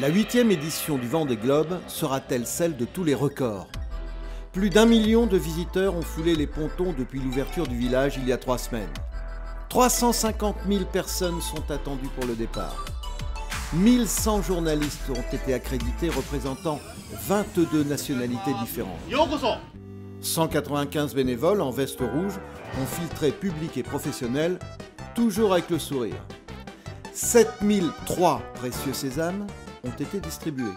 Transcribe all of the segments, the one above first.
La 8e édition du Vendée Globe sera-t-elle celle de tous les records? Plus d'1 million de visiteurs ont foulé les pontons depuis l'ouverture du village il y a 3 semaines. 350 000 personnes sont attendues pour le départ. 1100 journalistes ont été accrédités représentant 22 nationalités différentes. 195 bénévoles en veste rouge ont filtré public et professionnel, toujours avec le sourire. 7003 précieux sésames ont été distribués.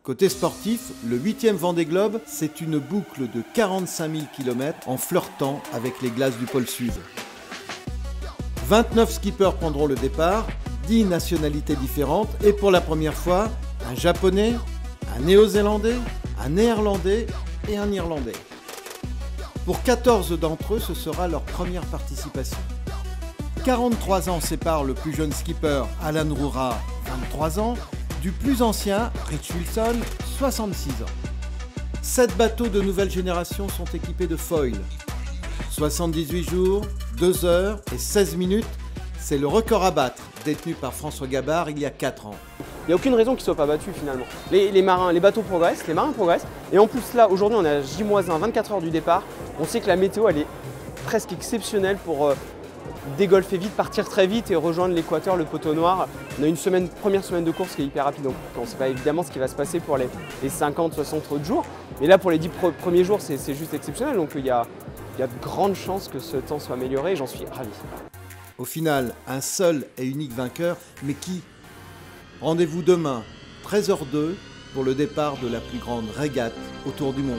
Côté sportif, le 8e Vendée Globe, c'est une boucle de 45 000 km en flirtant avec les glaces du pôle Sud. 29 skippers prendront le départ, 10 nationalités différentes et pour la première fois, un Japonais, un Néo-Zélandais, un Néerlandais et un Irlandais. Pour 14 d'entre eux, ce sera leur première participation. 43 ans séparent le plus jeune skipper Alan Roura, 23 ans, du plus ancien Rich Wilson, 66 ans. 7 bateaux de nouvelle génération sont équipés de foils. 78 jours, 2 heures et 16 minutes, c'est le record à battre, détenu par François Gabard il y a 4 ans. Il n'y a aucune raison qu'il ne soit pas battu finalement. Les bateaux progressent, les marins progressent. Et en plus là, aujourd'hui on est à J-1, 24 heures du départ. On sait que la météo elle est presque exceptionnelle pour dégolfer vite, partir très vite et rejoindre l'équateur, le poteau noir. On a une première semaine de course qui est hyper rapide, donc on ne sait pas évidemment ce qui va se passer pour les 50-60 autres jours. Mais là pour les 10 premiers jours c'est juste exceptionnel, donc il y a de grandes chances que ce temps soit amélioré et j'en suis ravi. Au final, un seul et unique vainqueur, mais qui? Rendez-vous demain, 13h02, pour le départ de la plus grande régate autour du monde.